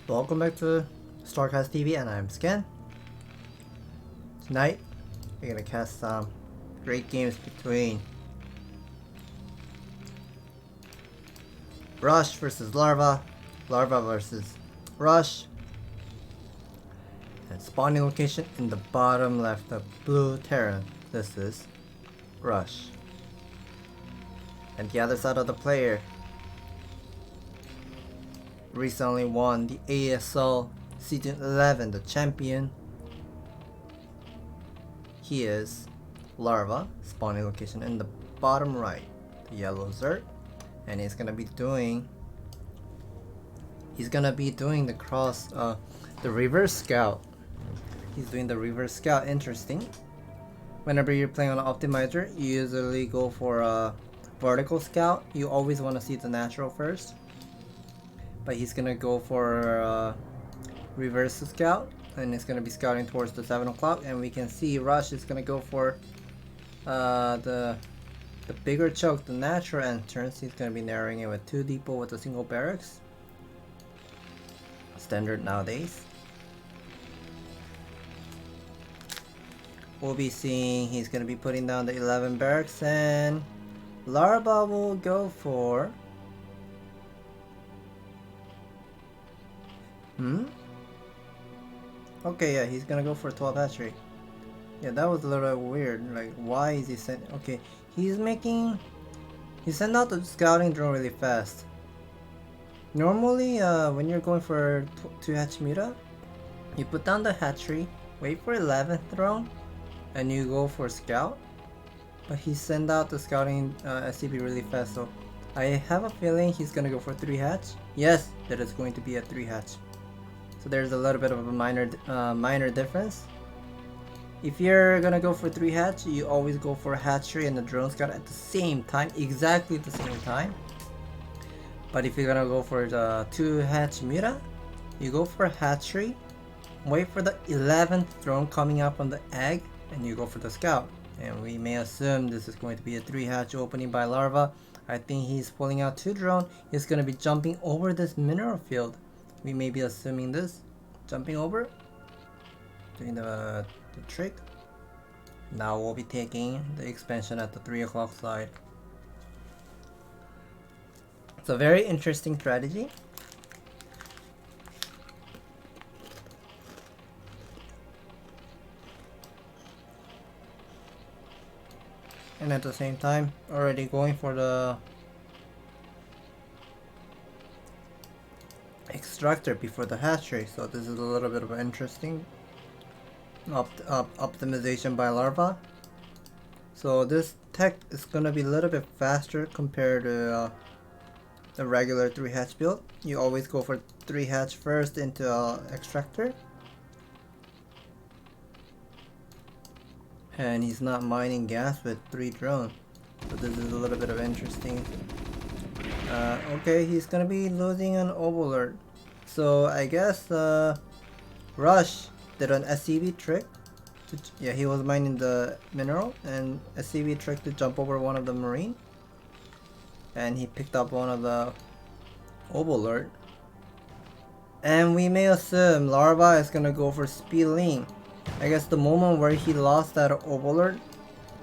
Welcome back to StarCastTV, and I'm Scan. Tonight, we're gonna cast some great games between Rush versus Larva, Larva versus Rush, and spawning location in the bottom left of blue Terran. This is Rush. And the other side of the player recently won the ASL Season 11, the champion. He is Larva, spawning location in the bottom right, the yellow Zert, and he's gonna be doing the cross, the reverse scout. He's doing the reverse scout. Interesting. Whenever you're playing on an optimizer, you usually go for a vertical scout. You always want to see the natural first. But he's gonna go for reverse scout, and it's gonna be scouting towards the 7 o'clock. And we can see Rush is gonna go for the bigger choke, the natural entrance. He's gonna be narrowing it with 2 depot with a single barracks. Standard nowadays. We'll be seeing he's gonna be putting down the 11 barracks, and Larva will go for okay, yeah, he's gonna go for 12 hatchery. Yeah, that was a little weird. Like, why is he sent? Okay, he sent out the scouting drone really fast. Normally, when you're going for 2 hatch muta, you put down the hatchery, wait for 11th drone, and you go for scout. But he sent out the scouting SCP really fast, so I have a feeling he's gonna go for 3 hatch. Yes, that is going to be a 3 hatch. So there's a little bit of a minor difference. If you're gonna go for 3 hatch, you always go for hatchery and the drone scout at the same time, exactly at the same time. But if you're gonna go for the 2 hatch muta, you go for hatchery, wait for the 11th drone coming up on the egg, and you go for the scout. And we may assume this is going to be a 3 hatch opening by Larva. I think he's pulling out 2 drone. He's gonna be jumping over this mineral field. We may be assuming this, jumping over, doing the trick. Now we'll be taking the expansion at the 3 o'clock side. It's a very interesting strategy. And at the same time, already going for the extractor before the hatchery, so this is a little bit of an interesting optimization by Larva. So this tech is gonna be a little bit faster compared to the regular 3 hatch build. You always go for 3 hatch first into extractor, and he's not mining gas with 3 drone, so this is a little bit of interesting. Okay, he's gonna be losing an overlord. So I guess Rush did an SCV trick. Yeah, he was mining the mineral, and SCV trick to jump over one of the marine. And he picked up one of the overlord. And we may assume Larva is gonna go for speed lean. I guess the moment where he lost that overlord,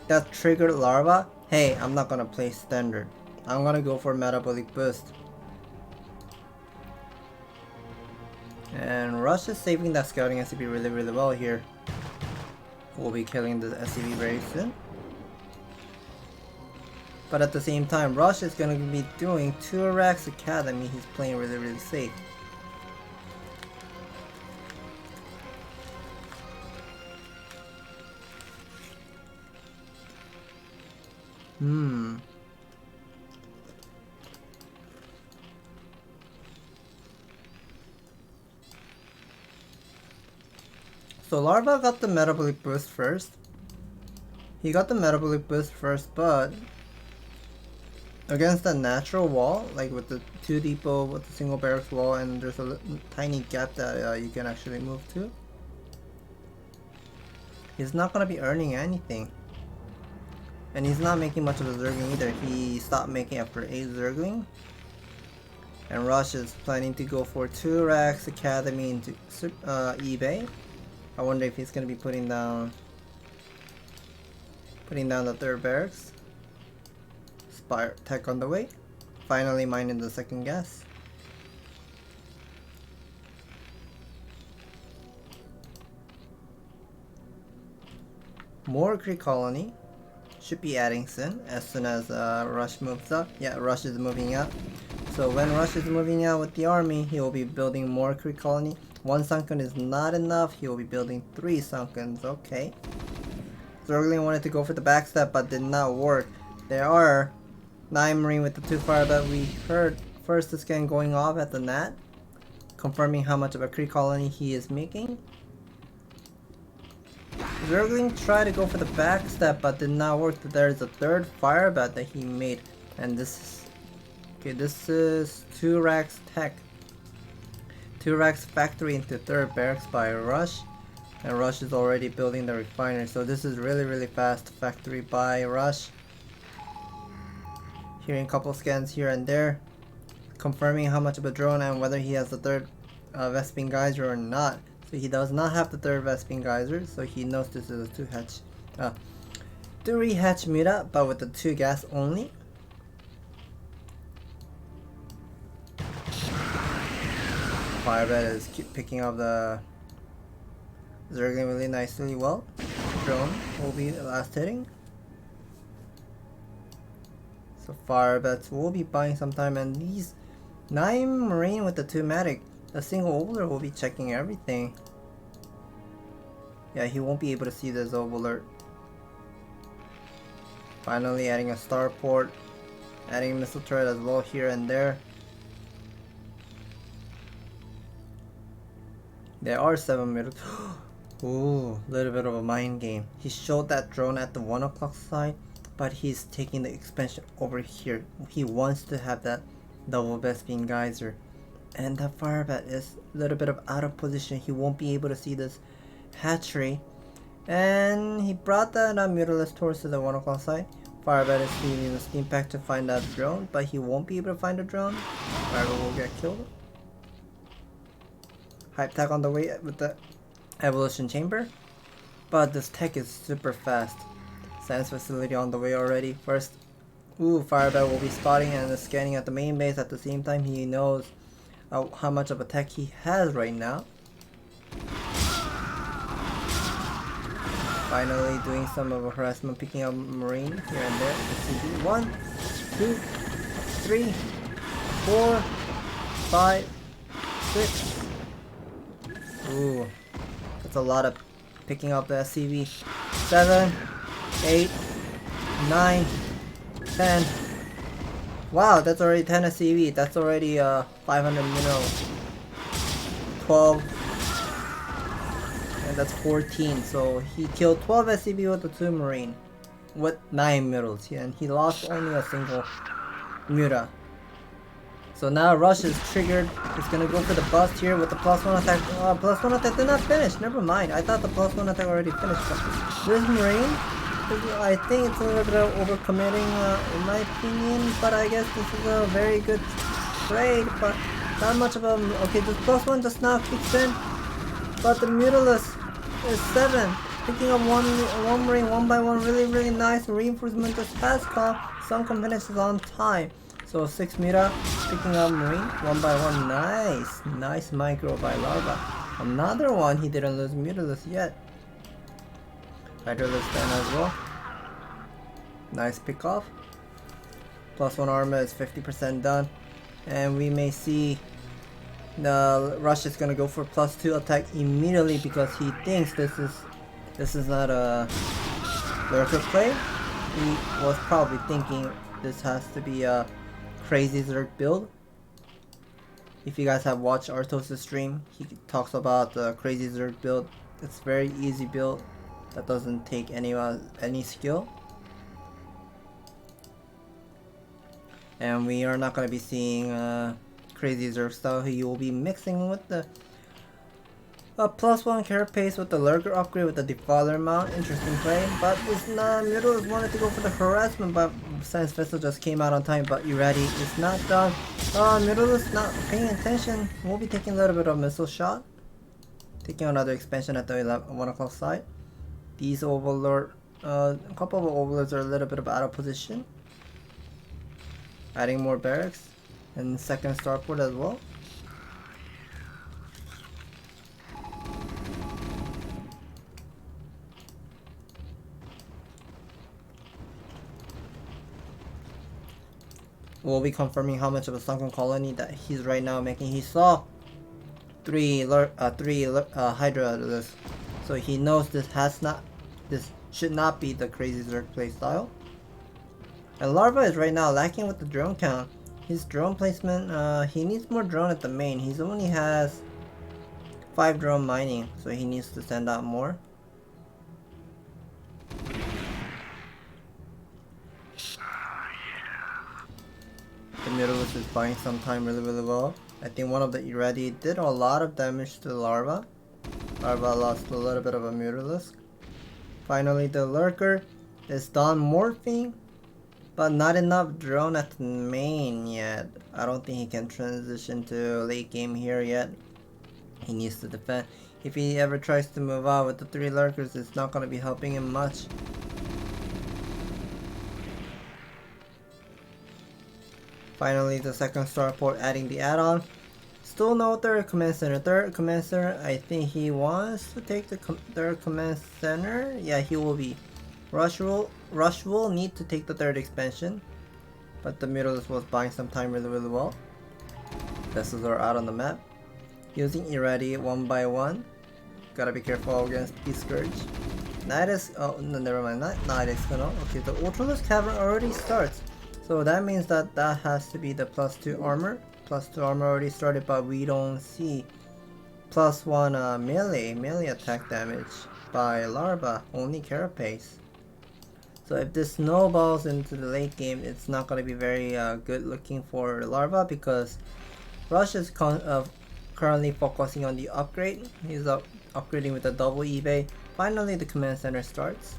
that triggered Larva. Hey, I'm not gonna play standard. I'm gonna go for metabolic boost. And Rush is saving that scouting SCP really well here. We'll be killing the SCP very soon. But at the same time, Rush is gonna be doing 2 racks academy. He's playing really safe. So Larva got the metabolic boost first. He got the metabolic boost first, but against the natural wall, like with the 2 depot with the single barracks wall, and there's a tiny gap that you can actually move to, he's not gonna be earning anything. And he's not making much of a zergling either. He stopped making after 8 zergling. And Rush is planning to go for 2 racks Academy into eBay. I wonder if he's gonna be putting down the 3rd barracks. Spire tech on the way. Finally mining the 2nd gas. More Kree colony. Should be adding soon as Rush moves up. Yeah, Rush is moving up. So when Rush is moving out with the army, he will be building more Kree colony. 1 sunken is not enough. He will be building 3 sunkens. Okay. Zergling wanted to go for the backstab but did not work. There are 9 Marine with the 2 fire that we heard first scan going off at the NAT, confirming how much of a Kree colony he is making. Zergling tried to go for the backstab but did not work. There is a 3rd fire bat that he made, and this is 2 racks tech. 2 racks factory into 3rd barracks by Rush, and Rush is already building the refinery. So this is really fast factory by Rush. Hearing a couple scans here and there, confirming how much of a drone and whether he has the 3rd Vespene geyser or not. So he does not have the 3rd Vespene geyser, so he knows this is a 2 hatch, 3 hatch Muta, but with the 2 gas only. Firebat is picking up the Zergling really nicely well. Drone will be the last hitting. So Firebats will be buying some time, and these 9 Marine with the 2 Matic, the single overlord will be checking everything. Yeah, he won't be able to see this overlord. Finally adding a starport, adding a missile turret as well here and there. There are 7 minutes. Ooh, little bit of a mind game. He showed that drone at the 1 o'clock side, but he's taking the expansion over here. He wants to have that double Vespene geyser. And that Firebat is a little bit of out of position. He won't be able to see this hatchery. And he brought that Mutalisk towards to the 1 o'clock side. Firebat is using the steam pack to find that drone, but he won't be able to find the drone. Firebat will get killed. Hype tech on the way with the evolution chamber. But this tech is super fast. Science facility on the way already. First, Firebat will be spotting and scanning at the main base. At the same time, he knows how much of a tech he has right now. Finally doing some of a harassment, picking up Marine here and there. 1, 2, 3, 4, 5, 6. Ooh, that's a lot of picking up the SCV. 7, 8, 9, 10. Wow, that's already 10 SCV. That's already 500 minerals. 12. And that's 14. So he killed 12 SCV with the 2 Marine. With 9 minerals. And he lost only a single Muta. So now Rush is triggered. He's gonna go for the bust here with the +1 attack. +1 attack did not finish. Never mind. I thought the +1 attack already finished. But this Marine, I think it's a little bit of overcommitting in my opinion. But I guess this is a very good trade. But not much of a... Okay, this +1 just now kicks in. But the Mutalisk is 7. Picking up one Marine 1 by 1. Really nice. Reinforcement just has come. Some confidence is on time. So 6 Muta picking up Marine 1 by 1. Nice micro by Larva. Another one, he didn't lose Mutalisk yet. Hydralisk then as well. Nice pick off. +1 armor is 50% done. And we may see the Rush is gonna go for +2 attack immediately because he thinks this is not a lurker play. He was probably thinking this has to be a crazy Zerg build. If you guys have watched Artos' stream, he talks about the crazy Zerg build. It's very easy build that doesn't take any skill. And we are not going to be seeing crazy Zerg style. He will be mixing with the +1 carapace with the lurker upgrade with the defiler mount. Interesting play. But this Mutalisk wanted to go for the harassment, but Science Vessel just came out on time, but you ready? It's not done. Oh, Mutalisk not paying attention. We'll be taking a little bit of missile shot. Taking another expansion at the 1 o'clock side. These overlord, a couple of overlords are a little bit out of position. Adding more barracks and second starport as well. We'll be confirming how much of a sunken colony that he's right now making. He saw three Hydra, so he knows this should not be the crazy Zerg playstyle. And Larva is right now lacking with the drone count. His drone placement, he needs more drone at the main. He only has 5 drone mining, so he needs to send out more. The Mutalisk is buying some time really well. I think one of the Irradi did a lot of damage to Larva. Larva lost a little bit of a Mutalisk. Finally, the Lurker is done morphing, but not enough drone at the main yet. I don't think he can transition to late game here yet. He needs to defend. If he ever tries to move out with the 3 Lurkers, it's not going to be helping him much. Finally, the second starport adding the add-on. Still no third command center. Third command center, I think he wants to take the third command center. Yeah, he will be. Rush will need to take the third expansion. But the Mutalisk was buying some time really well. Vessels are out on the map. Using Irradi 1 by 1. Gotta be careful against the Scourge. Night is, oh no, never mind, Night is gonna. Okay, the Ultralisk Cavern already starts. So that means that has to be the +2 armor. +2 armor already started, but we don't see +1 melee attack damage by Larva, only carapace. So if this snowballs into the late game, it's not going to be very good looking for Larva, because Rush is currently focusing on the upgrade. He's upgrading with the double eBay. Finally, the command center starts.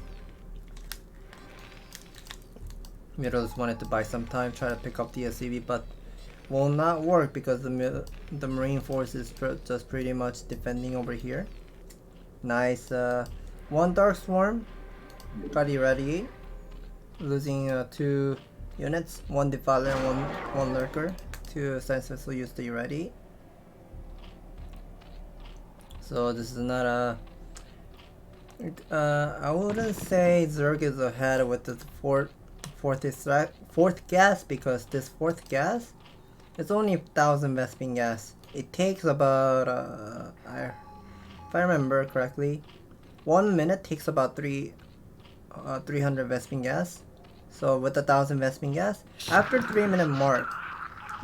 Mutalisk wanted to buy some time, try to pick up the SCV, but will not work because the Marine Force is just pretty much defending over here. Nice, 1 Dark Swarm, got irradiate, losing 2 units, 1 Defiler and one Lurker. 2 Science Vessel used to irradiate. So this is not a... I wouldn't say Zerg is ahead with the fourth gas, because this 4th gas, it's only 1000 Vespene gas. It takes about, if I remember correctly, 1 minute takes about 300 Vespene gas. So with 1000 Vespene gas, after 3-minute mark,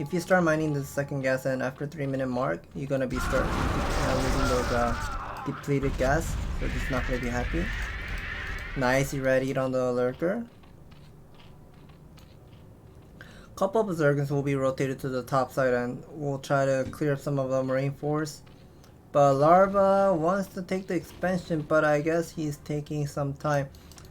if you start mining the second gas, and after 3-minute mark, you're gonna be losing those depleted gas. So it's not gonna be happy. Nice, irradiate on the Lurker. Couple of Zergans will be rotated to the top side, and we'll try to clear up some of the Marine Force. But Larva wants to take the expansion, but I guess he's taking some time.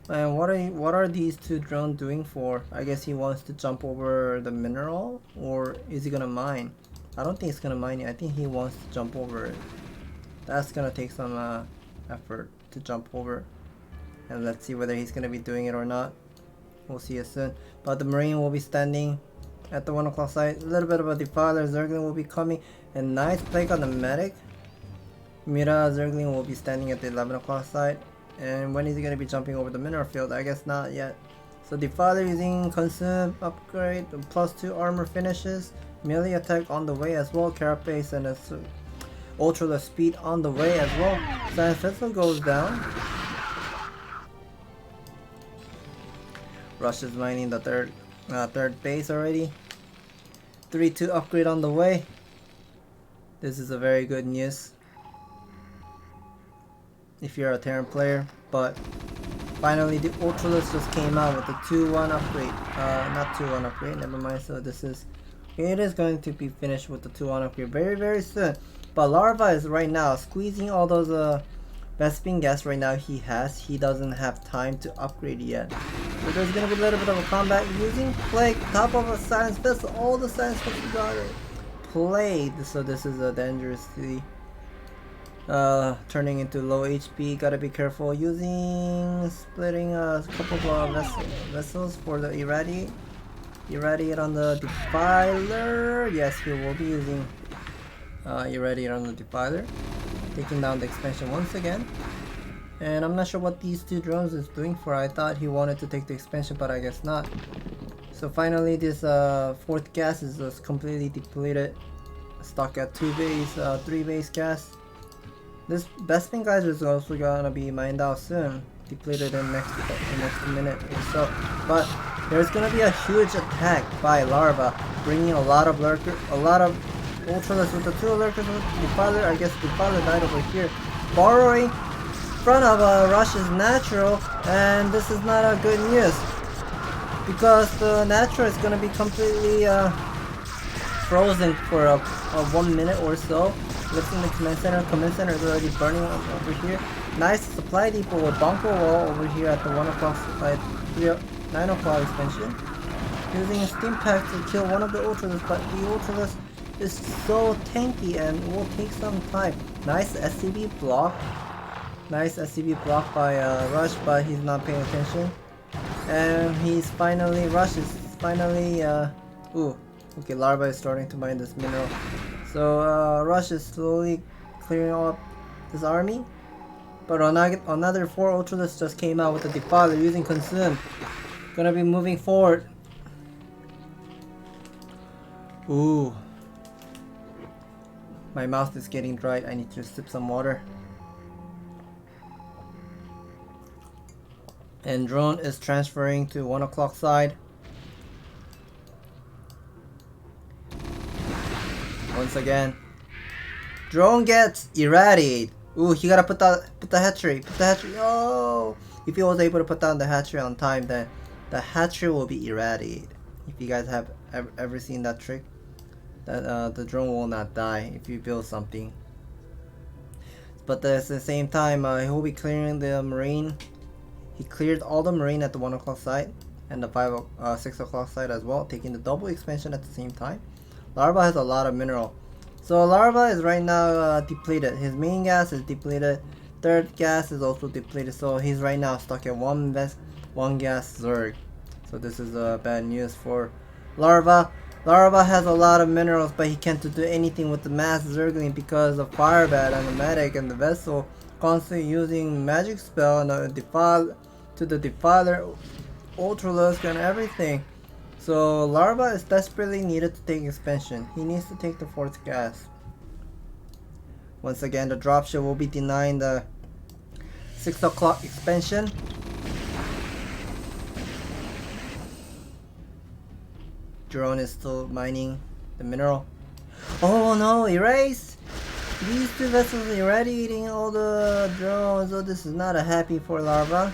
And what are these 2 drones doing for? I guess he wants to jump over the mineral, or is he gonna mine? I don't think he's gonna mine it. I think he wants to jump over it. That's gonna take some effort to jump over. And let's see whether he's gonna be doing it or not. We'll see it soon. But the Marine will be standing at the 1 o'clock side. A little bit of a Defiler. Zergling will be coming. And nice plague on the medic. Mira Zergling will be standing at the 11 o'clock side. And when is he going to be jumping over the mineral field? I guess not yet. So Defiler using Consume, upgrade, +2 armor finishes. Melee attack on the way as well. Carapace and a Ultralisk speed on the way as well. Science Vessel goes down. Rush is mining the third base already. 3-2 upgrade on the way. This is a very good news if you're a Terran player. But finally the Ultralisk just came out with the 2-1 upgrade. Not 2-1 upgrade, never mind. So it is going to be finished with the 2-1 upgrade very soon. But Larva is right now squeezing all those Vespene gas right now he doesn't have time to upgrade yet. So there's gonna be a little bit of a combat using Plague, top of a Science Vessel. All the Science Vessels got it. Plague, so this is a dangerously turning into low HP. Gotta be careful using splitting a couple of vessels for the irradiate. Irradiate on the Defiler. Yes, he will be using irradiate on the Defiler, taking down the expansion once again. And I'm not sure what these two drones is doing for. I thought he wanted to take the expansion, but I guess not. So finally, this fourth gas is just completely depleted. Stuck at 2 base, 3 base gas. This Bespin guys is also gonna be mined out soon, depleted in next minute or so. But there's gonna be a huge attack by Larva, bringing a lot of Ultralisk with the 2 lurkers with Defiler. I guess Defiler died over here, borrowing front of Rush's natural, and this is not a good news because the natural is gonna be completely frozen for a 1 minute or so. Lifting the command center is already burning over here. Nice supply depot with bunker wall over here at the 1 o'clock side, 9 o'clock expansion. Using a steam pack to kill one of the Ultralisk, but the Ultralisk is so tanky and will take some time. Nice SCB block. Nice SCB block by Rush, but he's not paying attention. And he's finally, Rush is finally, ooh, okay, Larva is starting to mine this mineral. So Rush is slowly clearing up this army. But another 4 Ultralisks just came out with the Defiler using Consume. Gonna be moving forward. Ooh. My mouth is getting dry. I need to sip some water. And drone is transferring to 1 o'clock side. Once again, drone gets irradiated. Ooh, he gotta put the hatchery. Put the hatchery. Oh, if he was able to put down the hatchery on time, then the hatchery will be irradiated. If you guys have ever seen that trick, that the drone will not die if you build something. But at the same time, he will be clearing the marine. He cleared all the marine at the 1 o'clock side and the 6 o'clock side as well, taking the double expansion at the same time. Larva has a lot of mineral. So Larva is right now depleted. His main gas is depleted. Third gas is also depleted. So he's right now stuck at one gas Zerg. So this is bad news for Larva. Larva has a lot of minerals, but he can't do anything with the mass Zergling because of Firebat and the medic and the vessel constantly using magic spell and the Defiler, Ultralisk and everything. So Larva is desperately needed to take expansion. He needs to take the 4th gas. Once again, the dropship will be denying the 6 o'clock expansion. Drone is still mining the mineral. Oh no, erase! These 2 vessels are irradiating all the drones. So this is not a happy for Larva.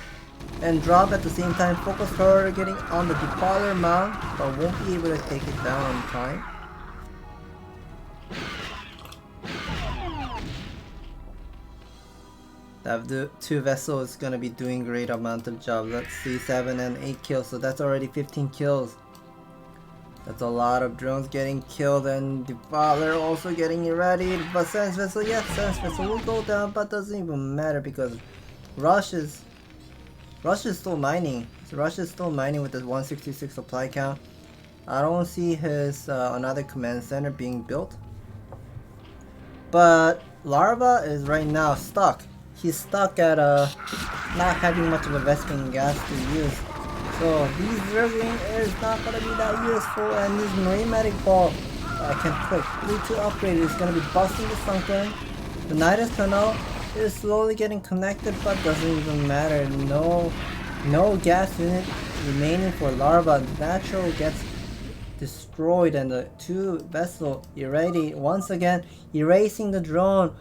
And drop at the same time, focus her getting on the Defiler mount, but won't be able to take it down on time. The 2 vessels is gonna be doing great amount of job. Let's see, 7 and 8 kills, so that's already 15 kills. That's a lot of drones getting killed and Defiler also getting irradiated. But Science Vessel, yes, Science Vessel will go down, but doesn't even matter because Rush is still mining. So Rush is still mining with this 166 supply count. I don't see his another command center being built. But Larva is right now stuck. He's stuck at not having much of a Vespin gas to use. So these Zergling is not gonna be that useful, and this Marine Medic Ball can click. 3-2 upgrade is gonna be busting the Sunken. The Nidus Tunnel is slowly getting connected, but doesn't even matter. No gas unit remaining for Larva. The natural gets destroyed, and the 2 vessel irradiate once again, erasing the drone.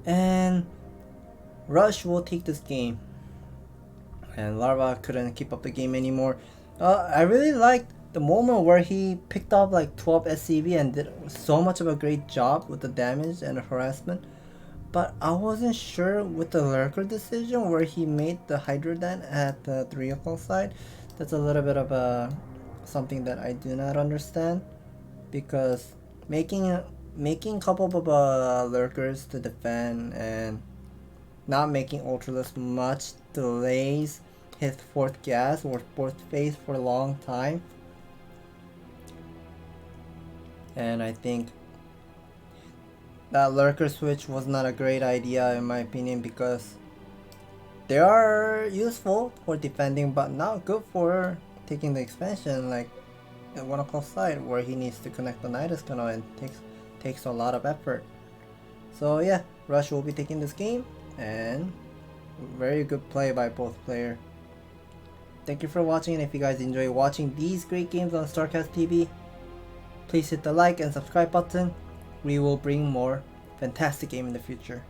And Rush will take this game. And Larva couldn't keep up the game anymore. I really liked the moment where he picked up like 12 SCV and did so much of a great job with the damage and the harassment. But I wasn't sure with the lurker decision where he made the Hydrodan at the 3 o'clock side. That's a little bit of something that I do not understand, because making a couple of lurkers to defend and not making Ultralisk much delays his 4th gas or 4th phase for a long time. And I think that lurker switch was not a great idea in my opinion, because they are useful for defending but not good for taking the expansion, like at 1 o'clock side where he needs to connect the Nidus canal and takes a lot of effort. So yeah, Rush will be taking this game, and very good play by both players. Thank you for watching, and if you guys enjoy watching these great games on StarCastTV, please hit the like and subscribe button. We will bring more fantastic game in the future.